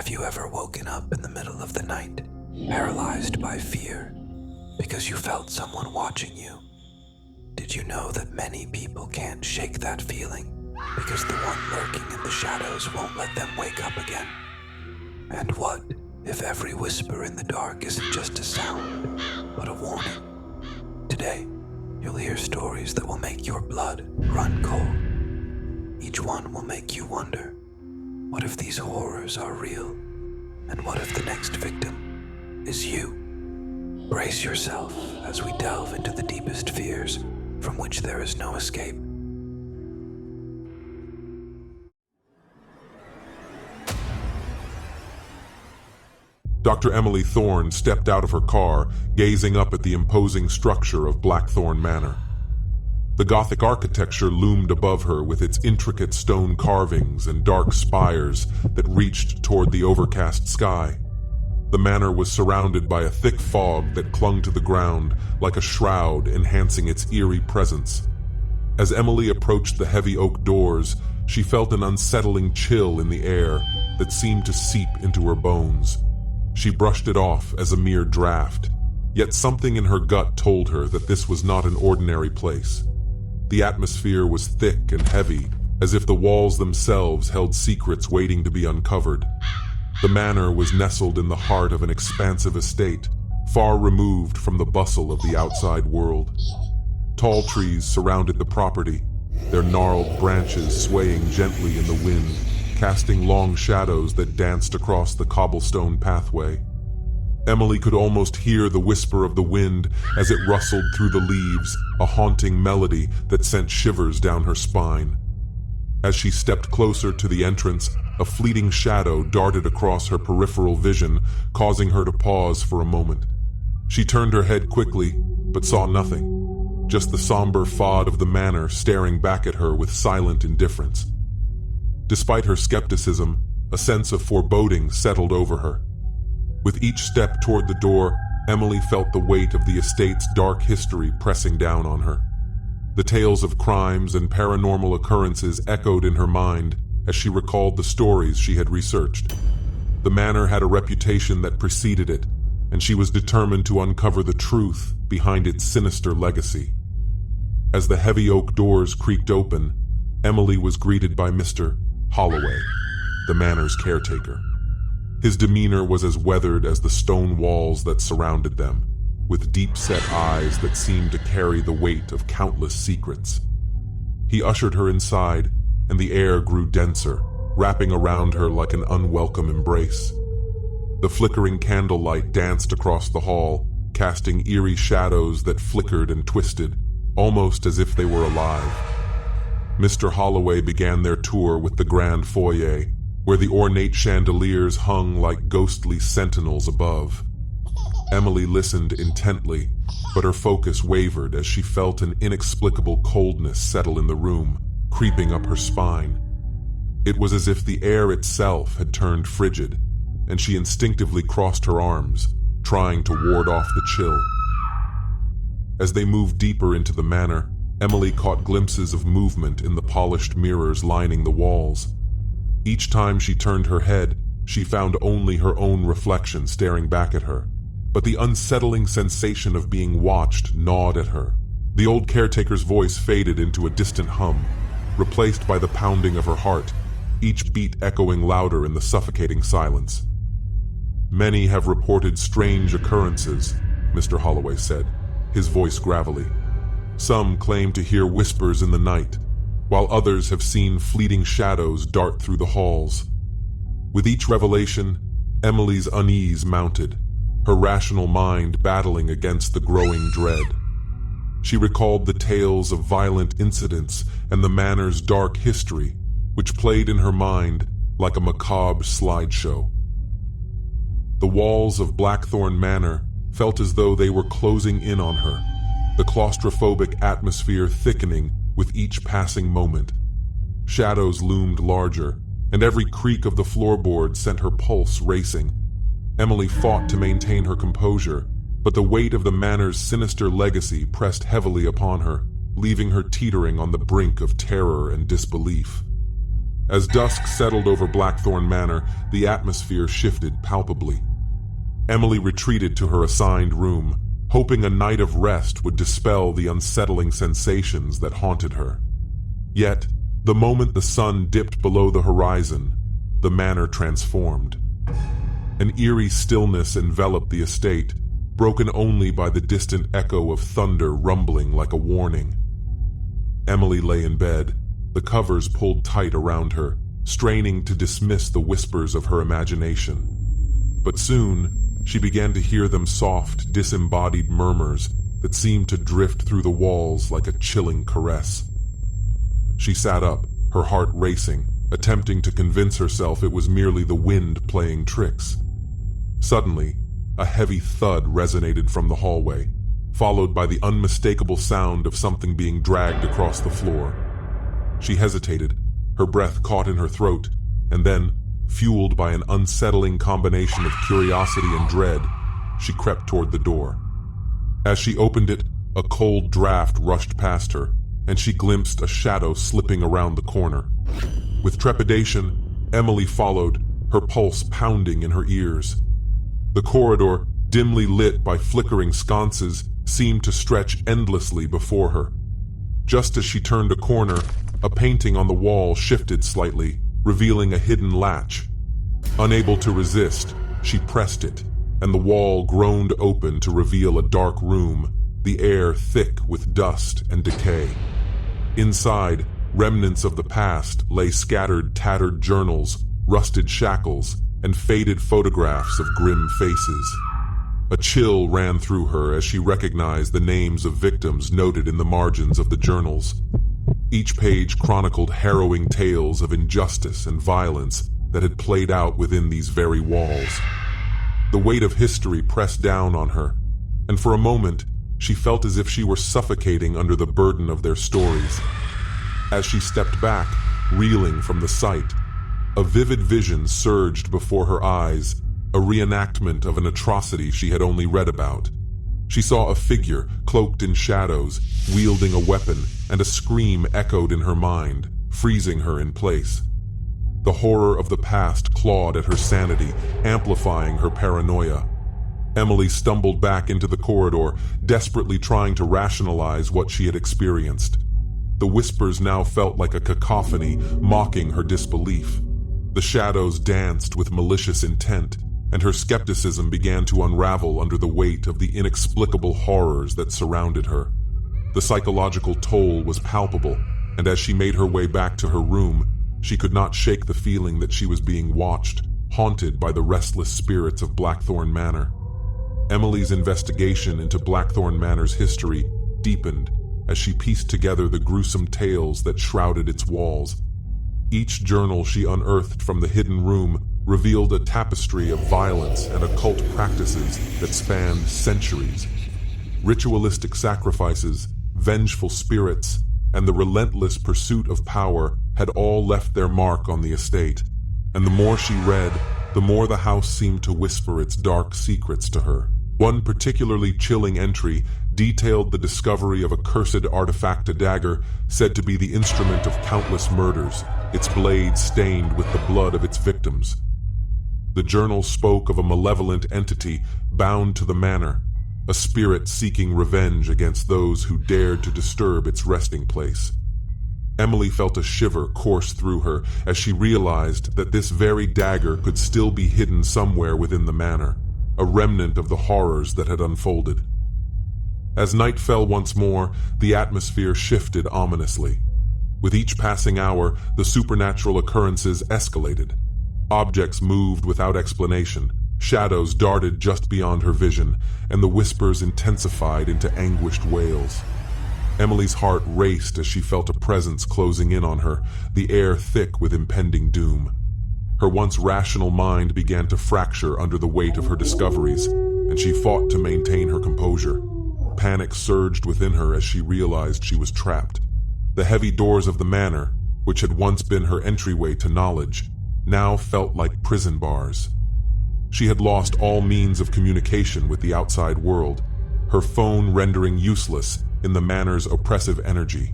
Have you ever woken up in the middle of the night, paralyzed by fear, because you felt someone watching you? Did you know that many people can't shake that feeling because the one lurking in the shadows won't let them wake up again? And what if every whisper in the dark isn't just a sound, but a warning? Today, you'll hear stories that will make your blood run cold. Each one will make you wonder, what if these horrors are real? And what if the next victim is you? Brace yourself as we delve into the deepest fears from which there is no escape. Dr. Emily Thorne stepped out of her car, gazing up at the imposing structure of Blackthorn Manor. The Gothic architecture loomed above her with its intricate stone carvings and dark spires that reached toward the overcast sky. The manor was surrounded by a thick fog that clung to the ground like a shroud, enhancing its eerie presence. As Emily approached the heavy oak doors, she felt an unsettling chill in the air that seemed to seep into her bones. She brushed it off as a mere draft, yet something in her gut told her that this was not an ordinary place. The atmosphere was thick and heavy, as if the walls themselves held secrets waiting to be uncovered. The manor was nestled in the heart of an expansive estate, far removed from the bustle of the outside world. Tall trees surrounded the property, their gnarled branches swaying gently in the wind, casting long shadows that danced across the cobblestone pathway. Emily could almost hear the whisper of the wind as it rustled through the leaves, a haunting melody that sent shivers down her spine. As she stepped closer to the entrance, a fleeting shadow darted across her peripheral vision, causing her to pause for a moment. She turned her head quickly, but saw nothing, just the somber facade of the manor staring back at her with silent indifference. Despite her skepticism, a sense of foreboding settled over her. With each step toward the door, Emily felt the weight of the estate's dark history pressing down on her. The tales of crimes and paranormal occurrences echoed in her mind as she recalled the stories she had researched. The manor had a reputation that preceded it, and she was determined to uncover the truth behind its sinister legacy. As the heavy oak doors creaked open, Emily was greeted by Mr. Holloway, the manor's caretaker. His demeanor was as weathered as the stone walls that surrounded them, with deep-set eyes that seemed to carry the weight of countless secrets. He ushered her inside, and the air grew denser, wrapping around her like an unwelcome embrace. The flickering candlelight danced across the hall, casting eerie shadows that flickered and twisted, almost as if they were alive. Mr. Holloway began their tour with the grand foyer, where the ornate chandeliers hung like ghostly sentinels above. Emily listened intently, but her focus wavered as she felt an inexplicable coldness settle in the room, creeping up her spine. It was as if the air itself had turned frigid, and she instinctively crossed her arms, trying to ward off the chill. As they moved deeper into the manor, Emily caught glimpses of movement in the polished mirrors lining the walls. Each time she turned her head, she found only her own reflection staring back at her. But the unsettling sensation of being watched gnawed at her. The old caretaker's voice faded into a distant hum, replaced by the pounding of her heart, each beat echoing louder in the suffocating silence. "Many have reported strange occurrences," Mr. Holloway said, his voice gravelly. "Some claim to hear whispers in the night, while others have seen fleeting shadows dart through the halls." With each revelation, Emily's unease mounted, her rational mind battling against the growing dread. She recalled the tales of violent incidents and the manor's dark history, which played in her mind like a macabre slideshow. The walls of Blackthorn Manor felt as though they were closing in on her, the claustrophobic atmosphere thickening with each passing moment. Shadows loomed larger, and every creak of the floorboards sent her pulse racing. Emily fought to maintain her composure, but the weight of the manor's sinister legacy pressed heavily upon her, leaving her teetering on the brink of terror and disbelief. As dusk settled over Blackthorn Manor, the atmosphere shifted palpably. Emily retreated to her assigned room, hoping a night of rest would dispel the unsettling sensations that haunted her. Yet, the moment the sun dipped below the horizon, the manor transformed. An eerie stillness enveloped the estate, broken only by the distant echo of thunder rumbling like a warning. Emily lay in bed, the covers pulled tight around her, straining to dismiss the whispers of her imagination. But soon, she began to hear them soft, disembodied murmurs that seemed to drift through the walls like a chilling caress. She sat up, her heart racing, attempting to convince herself it was merely the wind playing tricks. Suddenly, a heavy thud resonated from the hallway, followed by the unmistakable sound of something being dragged across the floor. She hesitated, her breath caught in her throat, and then, fueled by an unsettling combination of curiosity and dread, she crept toward the door. As she opened it, a cold draft rushed past her, and she glimpsed a shadow slipping around the corner. With trepidation, Emily followed, her pulse pounding in her ears. The corridor, dimly lit by flickering sconces, seemed to stretch endlessly before her. Just as she turned a corner, a painting on the wall shifted slightly, revealing a hidden latch. Unable to resist, she pressed it, and the wall groaned open to reveal a dark room, the air thick with dust and decay. Inside, remnants of the past lay scattered tattered journals, rusted shackles, and faded photographs of grim faces. A chill ran through her as she recognized the names of victims noted in the margins of the journals. Each page chronicled harrowing tales of injustice and violence that had played out within these very walls. The weight of history pressed down on her, and for a moment, she felt as if she were suffocating under the burden of their stories. As she stepped back, reeling from the sight, a vivid vision surged before her eyes, a reenactment of an atrocity she had only read about. She saw a figure, cloaked in shadows, wielding a weapon, and a scream echoed in her mind, freezing her in place. The horror of the past clawed at her sanity, amplifying her paranoia. Emily stumbled back into the corridor, desperately trying to rationalize what she had experienced. The whispers now felt like a cacophony, mocking her disbelief. The shadows danced with malicious intent, and her skepticism began to unravel under the weight of the inexplicable horrors that surrounded her. The psychological toll was palpable, and as she made her way back to her room, she could not shake the feeling that she was being watched, haunted by the restless spirits of Blackthorn Manor. Emily's investigation into Blackthorn Manor's history deepened as she pieced together the gruesome tales that shrouded its walls. Each journal she unearthed from the hidden room revealed a tapestry of violence and occult practices that spanned centuries. Ritualistic sacrifices, vengeful spirits, and the relentless pursuit of power had all left their mark on the estate, and the more she read, the more the house seemed to whisper its dark secrets to her. One particularly chilling entry detailed the discovery of a cursed artifact, dagger said to be the instrument of countless murders, its blade stained with the blood of its victims. The journal spoke of a malevolent entity bound to the manor, a spirit seeking revenge against those who dared to disturb its resting place. Emily felt a shiver course through her as she realized that this very dagger could still be hidden somewhere within the manor, a remnant of the horrors that had unfolded. As night fell once more, the atmosphere shifted ominously. With each passing hour, the supernatural occurrences escalated. Objects moved without explanation, shadows darted just beyond her vision, and the whispers intensified into anguished wails. Emily's heart raced as she felt a presence closing in on her, the air thick with impending doom. Her once rational mind began to fracture under the weight of her discoveries, and she fought to maintain her composure. Panic surged within her as she realized she was trapped. The heavy doors of the manor, which had once been her entryway to knowledge, now felt like prison bars. She had lost all means of communication with the outside world, her phone rendering useless in the manor's oppressive energy.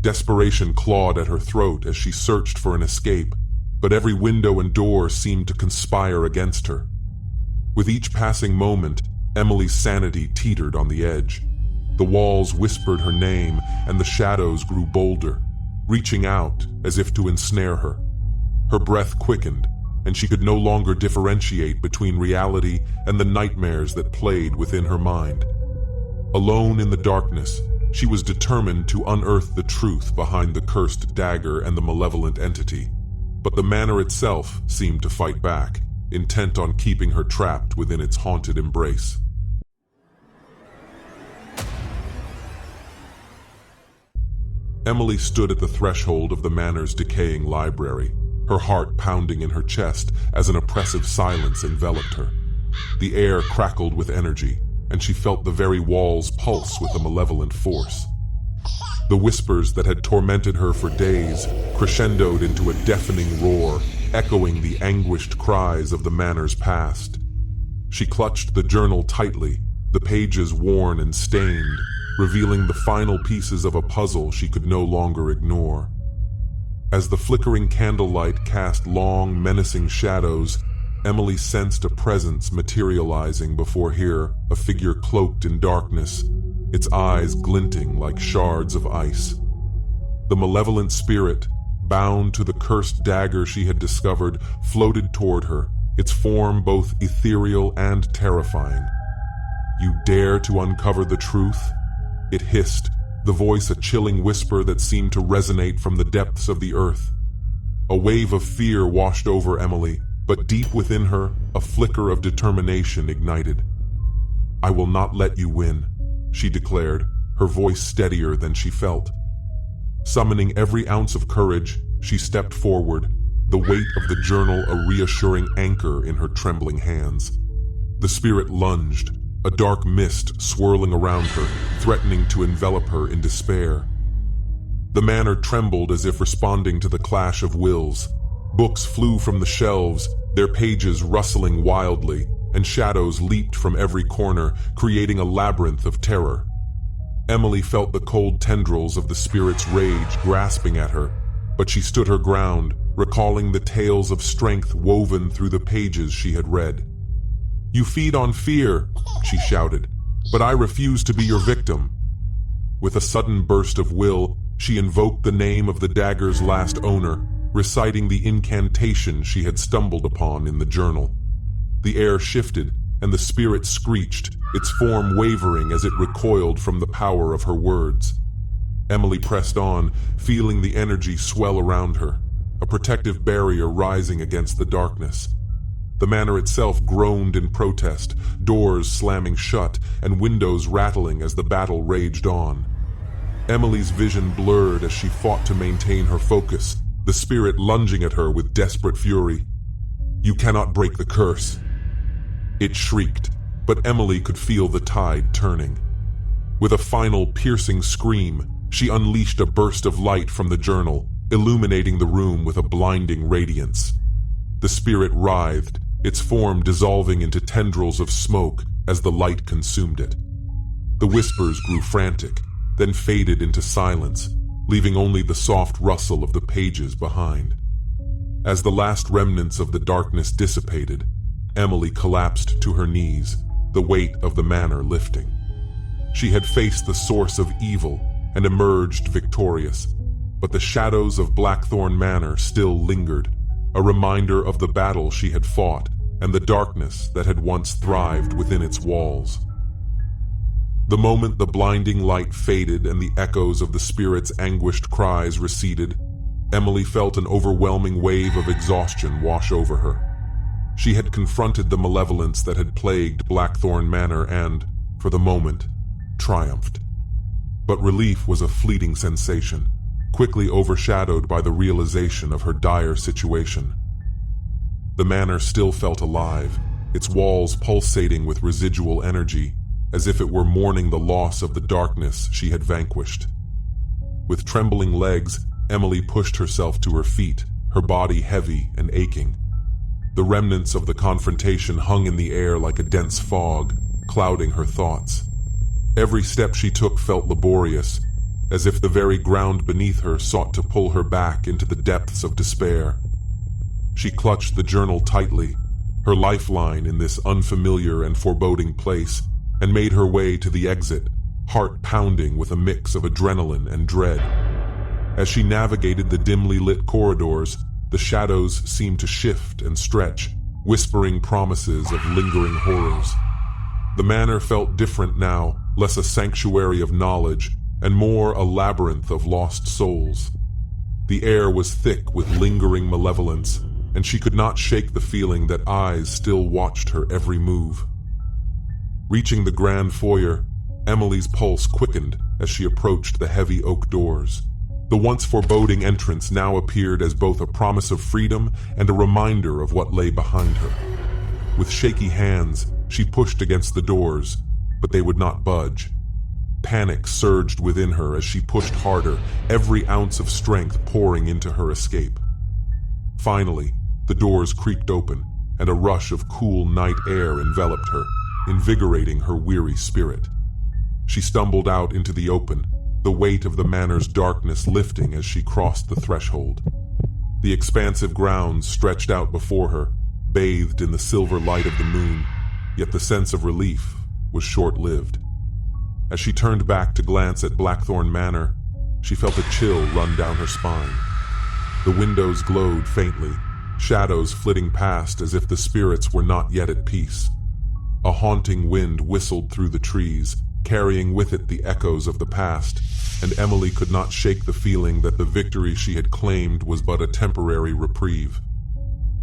Desperation clawed at her throat as she searched for an escape, but every window and door seemed to conspire against her. With each passing moment, Emily's sanity teetered on the edge. The walls whispered her name, and the shadows grew bolder, reaching out as if to ensnare her. Her breath quickened, and she could no longer differentiate between reality and the nightmares that played within her mind. Alone in the darkness, she was determined to unearth the truth behind the cursed dagger and the malevolent entity, but the manor itself seemed to fight back, intent on keeping her trapped within its haunted embrace. Emily stood at the threshold of the manor's decaying library, her heart pounding in her chest as an oppressive silence enveloped her. The air crackled with energy, and she felt the very walls pulse with a malevolent force. The whispers that had tormented her for days crescendoed into a deafening roar, echoing the anguished cries of the manor's past. She clutched the journal tightly, the pages worn and stained, revealing the final pieces of a puzzle she could no longer ignore. As the flickering candlelight cast long, menacing shadows, Emily sensed a presence materializing before her, a figure cloaked in darkness, its eyes glinting like shards of ice. The malevolent spirit, bound to the cursed dagger she had discovered, floated toward her, its form both ethereal and terrifying. "You dare to uncover the truth?" It hissed, the voice a chilling whisper that seemed to resonate from the depths of the earth. A wave of fear washed over Emily, but deep within her, a flicker of determination ignited. "I will not let you win," she declared, her voice steadier than she felt. Summoning every ounce of courage, she stepped forward, the weight of the journal a reassuring anchor in her trembling hands. The spirit lunged, a dark mist swirling around her, threatening to envelop her in despair. The manor trembled as if responding to the clash of wills. Books flew from the shelves, their pages rustling wildly, and shadows leaped from every corner, creating a labyrinth of terror. Emily felt the cold tendrils of the spirit's rage grasping at her, but she stood her ground, recalling the tales of strength woven through the pages she had read. "You feed on fear," she shouted, "but I refuse to be your victim." With a sudden burst of will, she invoked the name of the dagger's last owner, reciting the incantation she had stumbled upon in the journal. The air shifted, and the spirit screeched, its form wavering as it recoiled from the power of her words. Emily pressed on, feeling the energy swell around her, a protective barrier rising against the darkness. The manor itself groaned in protest, doors slamming shut and windows rattling as the battle raged on. Emily's vision blurred as she fought to maintain her focus, the spirit lunging at her with desperate fury. "You cannot break the curse," it shrieked, but Emily could feel the tide turning. With a final piercing scream, she unleashed a burst of light from the journal, illuminating the room with a blinding radiance. The spirit writhed, its form dissolving into tendrils of smoke as the light consumed it. The whispers grew frantic, then faded into silence, leaving only the soft rustle of the pages behind. As the last remnants of the darkness dissipated, Emily collapsed to her knees, the weight of the manor lifting. She had faced the source of evil and emerged victorious, but the shadows of Blackthorn Manor still lingered, a reminder of the battle she had fought and the darkness that had once thrived within its walls. The moment the blinding light faded and the echoes of the spirit's anguished cries receded, Emily felt an overwhelming wave of exhaustion wash over her. She had confronted the malevolence that had plagued Blackthorn Manor and, for the moment, triumphed. But relief was a fleeting sensation, quickly overshadowed by the realization of her dire situation. The manor still felt alive, its walls pulsating with residual energy, as if it were mourning the loss of the darkness she had vanquished. With trembling legs, Emily pushed herself to her feet, her body heavy and aching. The remnants of the confrontation hung in the air like a dense fog, clouding her thoughts. Every step she took felt laborious, as if the very ground beneath her sought to pull her back into the depths of despair. She clutched the journal tightly, her lifeline in this unfamiliar and foreboding place, and made her way to the exit, heart pounding with a mix of adrenaline and dread. As she navigated the dimly lit corridors, the shadows seemed to shift and stretch, whispering promises of lingering horrors. The manor felt different now, less a sanctuary of knowledge and more a labyrinth of lost souls. The air was thick with lingering malevolence, and she could not shake the feeling that eyes still watched her every move. Reaching the grand foyer, Emily's pulse quickened as she approached the heavy oak doors. The once foreboding entrance now appeared as both a promise of freedom and a reminder of what lay behind her. With shaky hands, she pushed against the doors, but they would not budge. Panic surged within her as she pushed harder, every ounce of strength pouring into her escape. Finally, the doors creaked open, and a rush of cool night air enveloped her, invigorating her weary spirit. She stumbled out into the open, the weight of the manor's darkness lifting as she crossed the threshold. The expansive grounds stretched out before her, bathed in the silver light of the moon, yet the sense of relief was short-lived. As she turned back to glance at Blackthorn Manor, she felt a chill run down her spine. The windows glowed faintly, shadows flitting past as if the spirits were not yet at peace. A haunting wind whistled through the trees, carrying with it the echoes of the past, and Emily could not shake the feeling that the victory she had claimed was but a temporary reprieve.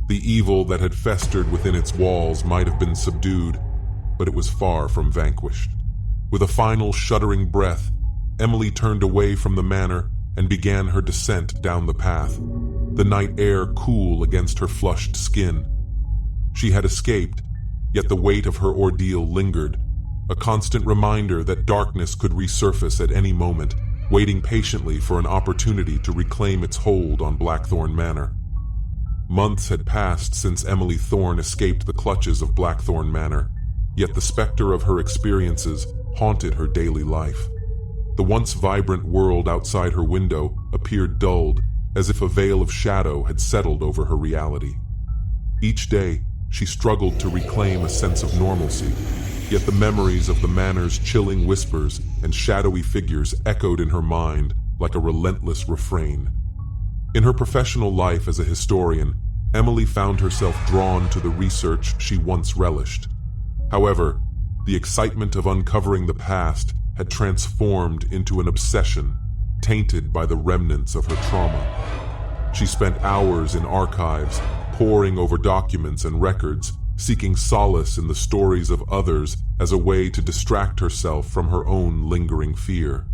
The evil that had festered within its walls might have been subdued, but it was far from vanquished. With a final shuddering breath, Emily turned away from the manor and began her descent down the path, the night air cool against her flushed skin. She had escaped, yet the weight of her ordeal lingered, a constant reminder that darkness could resurface at any moment, waiting patiently for an opportunity to reclaim its hold on Blackthorn Manor. Months had passed since Emily Thorne escaped the clutches of Blackthorn Manor, yet the specter of her experiences haunted her daily life. The once vibrant world outside her window appeared dulled, as if a veil of shadow had settled over her reality. Each day, she struggled to reclaim a sense of normalcy, yet the memories of the manor's chilling whispers and shadowy figures echoed in her mind like a relentless refrain. In her professional life as a historian, Emily found herself drawn to the research she once relished. However, the excitement of uncovering the past had transformed into an obsession, tainted by the remnants of her trauma. She spent hours in archives, poring over documents and records, seeking solace in the stories of others as a way to distract herself from her own lingering fear.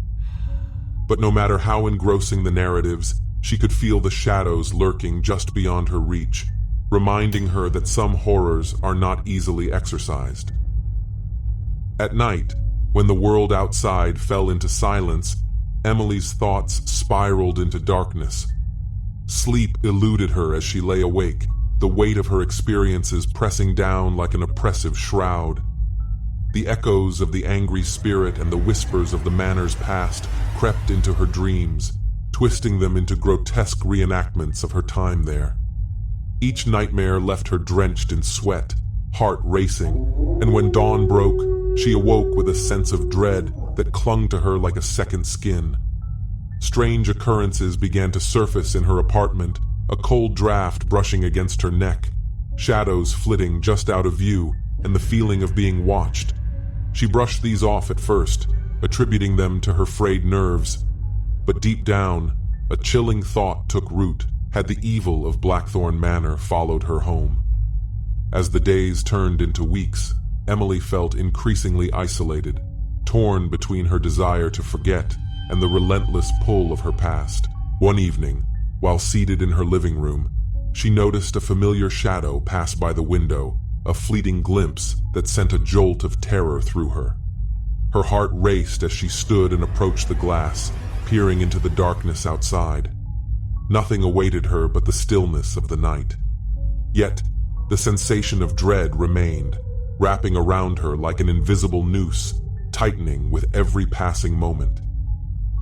But no matter how engrossing the narratives, she could feel the shadows lurking just beyond her reach, reminding her that some horrors are not easily exorcised. At night, when the world outside fell into silence, Emily's thoughts spiraled into darkness. Sleep eluded her as she lay awake, the weight of her experiences pressing down like an oppressive shroud. The echoes of the angry spirit and the whispers of the manor's past crept into her dreams, twisting them into grotesque reenactments of her time there. Each nightmare left her drenched in sweat, heart racing, and when dawn broke, she awoke with a sense of dread that clung to her like a second skin. Strange occurrences began to surface in her apartment, a cold draft brushing against her neck, shadows flitting just out of view, and the feeling of being watched. She brushed these off at first, attributing them to her frayed nerves, but deep down, a chilling thought took root. Had the evil of Blackthorn Manor followed her home? As the days turned into weeks, Emily felt increasingly isolated, torn between her desire to forget and the relentless pull of her past. One evening, while seated in her living room, she noticed a familiar shadow pass by the window, a fleeting glimpse that sent a jolt of terror through her. Her heart raced as she stood and approached the glass, peering into the darkness outside. Nothing awaited her but the stillness of the night. Yet, the sensation of dread remained, wrapping around her like an invisible noose, tightening with every passing moment.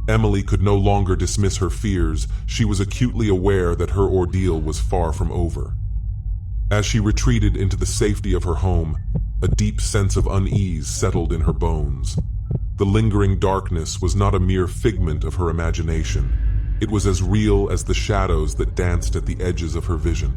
Emily could no longer dismiss her fears. She was acutely aware that her ordeal was far from over. As she retreated into the safety of her home, a deep sense of unease settled in her bones. The lingering darkness was not a mere figment of her imagination. It was as real as the shadows that danced at the edges of her vision.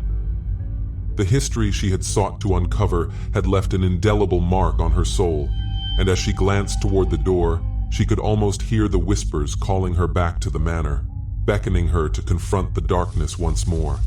The history she had sought to uncover had left an indelible mark on her soul, and as she glanced toward the door, she could almost hear the whispers calling her back to the manor, beckoning her to confront the darkness once more.